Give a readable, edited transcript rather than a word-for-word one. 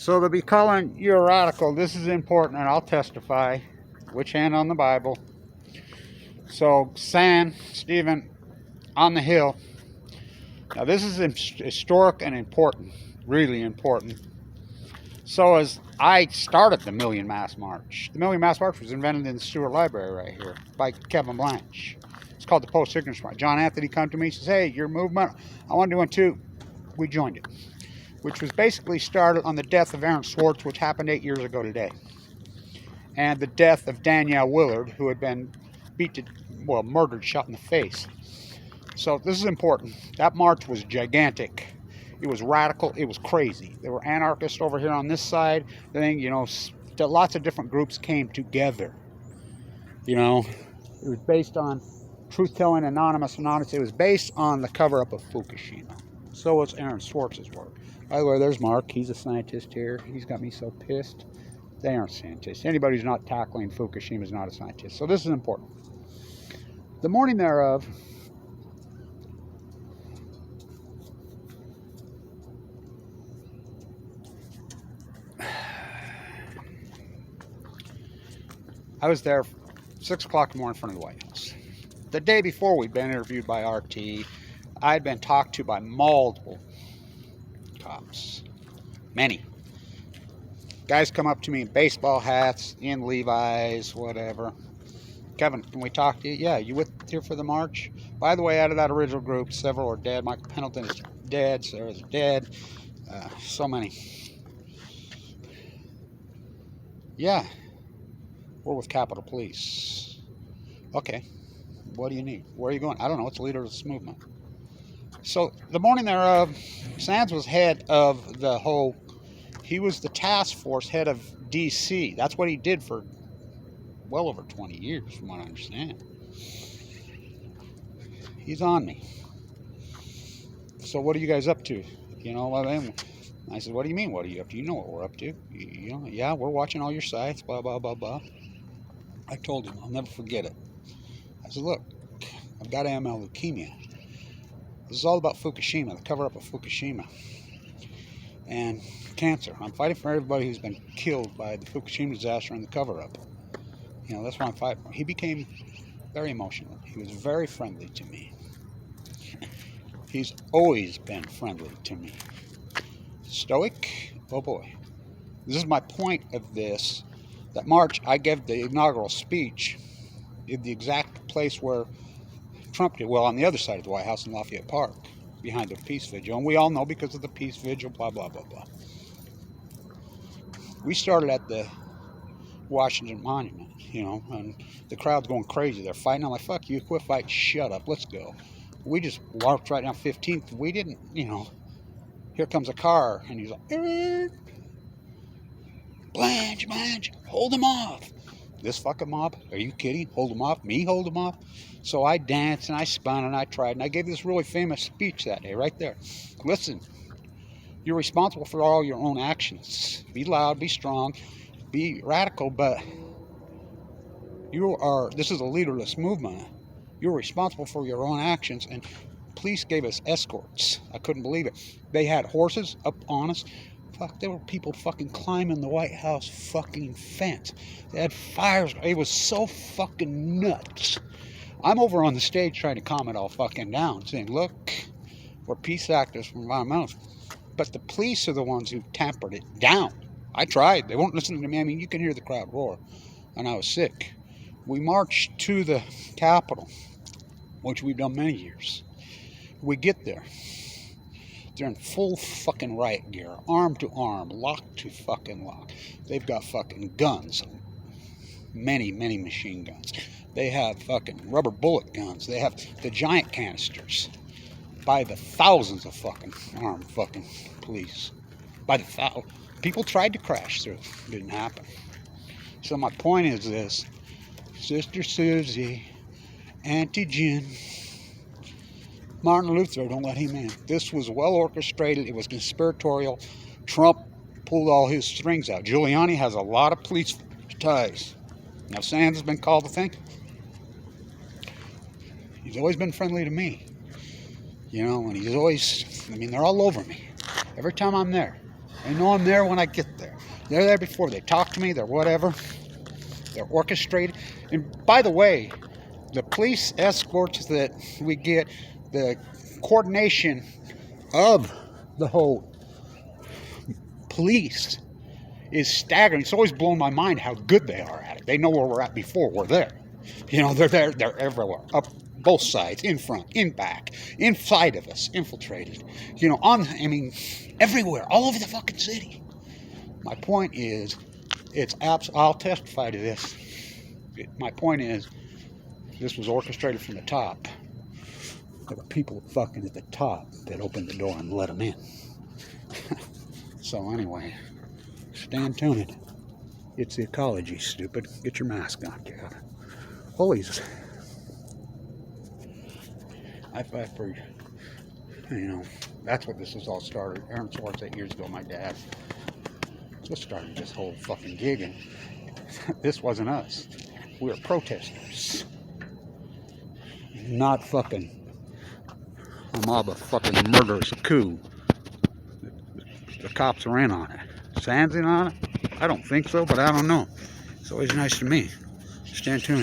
So to be calling you a radical, this is important, and I'll testify. Which hand on the Bible? So, Stephen, on the hill. Now, this is historic and important, really important. So, as I started the Million Mass March, the Million Mass March was invented in the Stewart Library right here by Kevin Blanche. It's called the Post-Signature March. John Anthony come to me and says, "Hey, your movement, I want to do one too." We joined it, which was basically started on the death of Aaron Swartz, which happened 8 years ago today, and the death of Danielle Willard, who had been murdered, shot in the face. So this is important. That march was gigantic. It was radical. It was crazy. There were anarchists over here on this side. Lots of different groups came together. It was based on truth-telling, anonymous. It was based on the cover-up of Fukushima. So was Aaron Swartz's work. By the way, there's Mark. He's a scientist here. He's got me so pissed. They aren't scientists. Anybody who's not tackling Fukushima is not a scientist. So this is important. The morning thereof, I was there 6 o'clock in the morning in front of the White House. The day before, we'd been interviewed by RT. I'd been talked to by multiple cops. Many. Guys come up to me in baseball hats, in Levi's, whatever. "Kevin, can we talk to you?" "Yeah, you here for the march?" By the way, out of that original group, several are dead. Michael Pendleton is dead. Sarah's dead. So many. "Yeah, we're with Capitol Police." "Okay, what do you need? Where are you going?" "I don't know. It's the leader of this movement." So the morning thereof, Sands was head of the whole, he was the task force head of DC. That's what he did for well over 20 years, from what I understand. He's on me. "So what are you guys up to?" I said, "What do you mean, what are you up to? You know what we're up to. Yeah, we're watching all your sites, blah, blah, blah, blah." I told him, I'll never forget it. I said, "Look, I've got AML leukemia. This is all about Fukushima, the cover-up of Fukushima, and cancer. I'm fighting for everybody who's been killed by the Fukushima disaster and the cover-up. That's what I'm fighting for." He became very emotional. He was very friendly to me. He's always been friendly to me. Stoic? Oh boy. This is my point of this. That March, I gave the inaugural speech in the exact place where Trump did, on the other side of the White House in Lafayette Park, behind the peace vigil. And we all know because of the peace vigil, blah, blah, blah, blah. We started at the Washington Monument, and the crowd's going crazy. They're fighting. I'm like, "Fuck you, quit fighting, shut up, let's go." We just walked right down 15th. We didn't, here comes a car, and he's like, Blanche, hold them off." This fucking mob? Are you kidding? Hold them off? Me hold them off? So I danced, and I spun, and I tried, and I gave this really famous speech that day, right there. "Listen, you're responsible for all your own actions. Be loud, be strong, be radical, but this is a leaderless movement. You're responsible for your own actions." And police gave us escorts. I couldn't believe it. They had horses up on us. Fuck, there were people fucking climbing the White House fucking fence. They had fires. It was so fucking nuts. I'm over on the stage trying to calm it all fucking down, saying, "Look, we're peace actors from environmentalists." But the police are the ones who tampered it down. I tried. They won't listen to me. I mean, you can hear the crowd roar. And I was sick. We marched to the Capitol, which we've done many years. We get there. They're in full fucking riot gear, arm to arm, lock to fucking lock. They've got fucking guns. Many, many machine guns. They have fucking rubber bullet guns. They have the giant canisters. By the thousands of fucking armed fucking police. By the thousands. People tried to crash through. It didn't happen. So my point is this. Sister Susie, Auntie Jen, Martin Luther, don't let him in. This was well orchestrated. It was conspiratorial. Trump pulled all his strings out. Giuliani has a lot of police ties. Now, Sands has been called to think. He's always been friendly to me. And he's always, they're all over me. Every time I'm there. They know I'm there when I get there. They're there before. They talk to me. They're whatever. They're orchestrated. And by the way, the police escorts that we get, the coordination of the whole police is staggering. It's always blown my mind how good they are at it. They know where we're at before we're there. You know, they're there, they're everywhere, up both sides, in front, in back, inside of us, infiltrated. You know, everywhere, all over the fucking city. My point is, I'll testify to this. My point is, this was orchestrated from the top. There were people fucking at the top that opened the door and let them in. So anyway, stand tuned. It's the ecology, stupid. Get your mask on, kid. Holy's. High five for, you know, that's what this is all started. Aaron Swartz 8 years ago, my dad. This started this whole fucking gig, and this wasn't us. We were protesters. Not fucking a mob of fucking murderers. A coup. The cops are in on it. Sands in on it? I don't think so, but I don't know. It's always nice to me. Stand tuned.